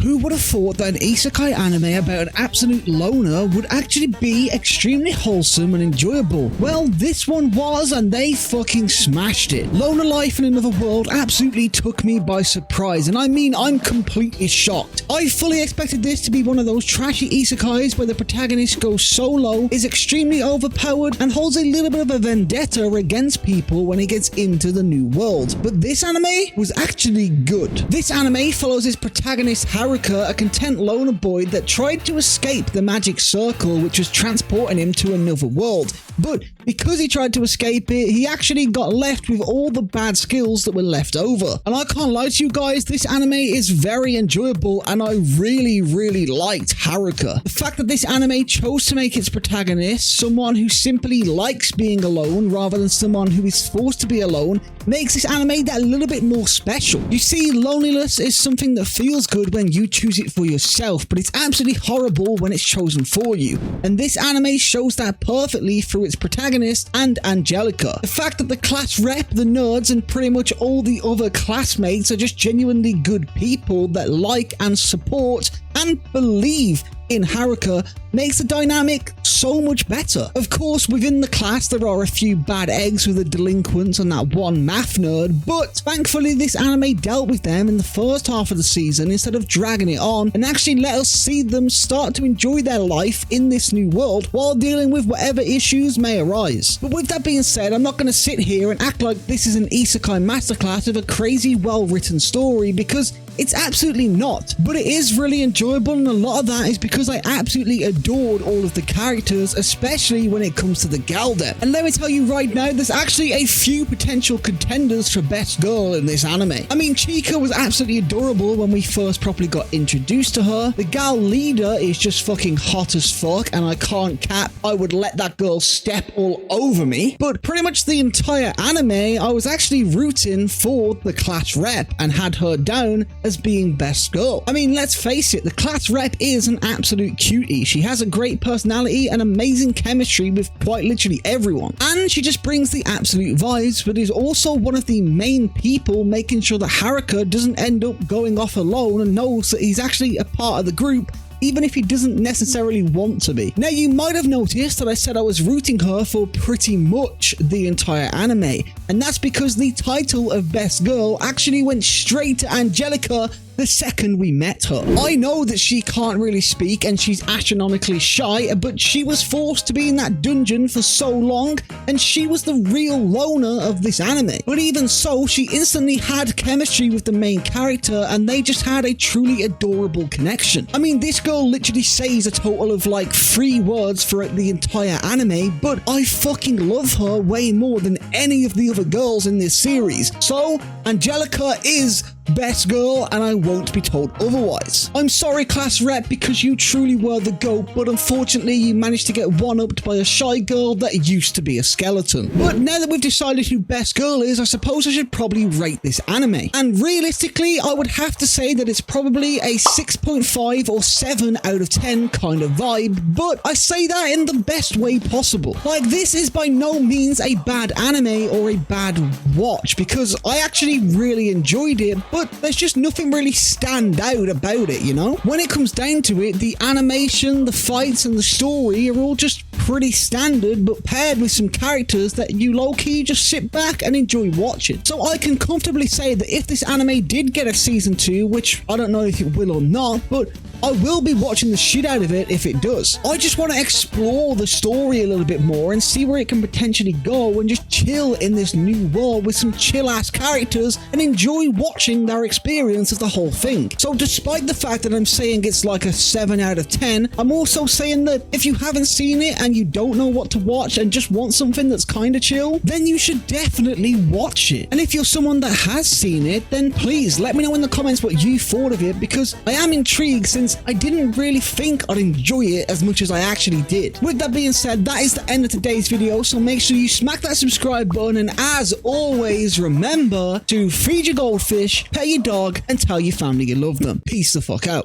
Who would have thought that an isekai anime about an absolute loner would actually be extremely wholesome and enjoyable? Well, this one was, and they fucking smashed it. Loner Life in Another World absolutely took me by surprise, and I mean, I'm completely shocked. I fully expected this to be one of those trashy isekais where the protagonist goes solo, is extremely overpowered, and holds a little bit of a vendetta against people when he gets into the new world. But this anime was actually good. This anime follows his protagonist Haruka, a content loner boy that tried to escape the magic circle which was transporting him to another world. But because he tried to escape it, he actually got left with all the bad skills that were left over. And I can't lie to you guys, this anime is very enjoyable and I really liked Haruka. The fact that this anime chose to make its protagonist someone who simply likes being alone rather than someone who is forced to be alone makes this anime that little bit more special. You see, loneliness is something that feels good when you choose it for yourself, but it's absolutely horrible when it's chosen for you. And this anime shows that perfectly through its protagonist and Angelica. The fact that the class rep, the nerds, and pretty much all the other classmates are just genuinely good people that like and support and believe in Haruka makes the dynamic so much better. Of course, within the class there are a few bad eggs with the delinquents and that one math nerd, but thankfully this anime dealt with them in the first half of the season instead of dragging it on, and actually let us see them start to enjoy their life in this new world while dealing with whatever issues may arise. But with that being said, I'm not going to sit here and act like this is an isekai masterclass of a crazy well-written story, because it's absolutely not. But it is really enjoyable, and a lot of that is because I absolutely adored all of the characters, especially when it comes to the Galde. And let me tell you right now, there's actually a few potential contenders for best girl in this anime. I mean, Chika was absolutely adorable when we first properly got introduced to her. The gal leader is just fucking hot as fuck, and I can't cap, I would let that girl step all over me. But pretty much the entire anime, I was actually rooting for the class rep and had her down as being best girl. I mean, let's face it, the class rep is an absolute cutie. She has a great personality and amazing chemistry with quite literally everyone, and she just brings the absolute vibes, but is also one of the main people making sure that Haruka doesn't end up going off alone and knows that he's actually a part of the group, even if he doesn't necessarily want to be. Now, you might have noticed that I said I was rooting her for pretty much the entire anime, and that's because the title of Best Girl actually went straight to Angelica the second we met her. I know that she can't really speak and she's astronomically shy, but she was forced to be in that dungeon for so long, and she was the real loner of this anime. But even so, she instantly had chemistry with the main character, and they just had a truly adorable connection. I mean, this girl literally says a total of like 3 words throughout the entire anime, but I fucking love her way more than any of the other girls in this series. So, Angelica is best girl, and I won't be told otherwise. I'm sorry, class rep, because you truly were the GOAT, but unfortunately you managed to get one-upped by a shy girl that used to be a skeleton. But now that we've decided who best girl is, I suppose I should probably rate this anime. And realistically, I would have to say that it's probably a 6.5 or 7 out of 10 kind of vibe, but I say that in the best way possible. Like, this is by no means a bad anime or a bad watch, because I actually really enjoyed it, but there's just nothing really stand out about it, you know? When it comes down to it, the animation, the fights, and the story are all just pretty standard, but paired with some characters that you low-key just sit back and enjoy watching. So I can comfortably say that if this anime did get a season 2, which I don't know if it will or not, but I will be watching the shit out of it if it does. I just want to explore the story a little bit more and see where it can potentially go, and just chill in this new world with some chill-ass characters and enjoy watching their experience of the whole thing. So despite the fact that I'm saying it's like a 7 out of 10, I'm also saying that if you haven't seen it and you don't know what to watch and just want something that's kind of chill, then you should definitely watch it. And if you're someone that has seen it, then please let me know in the comments what you thought of it, because I am intrigued, since I didn't really think I'd enjoy it as much as I actually did. With that being said, that is the end of today's video, so make sure you smack that subscribe button, and as always, remember to feed your goldfish, pet your dog, and tell your family you love them. Peace the fuck out.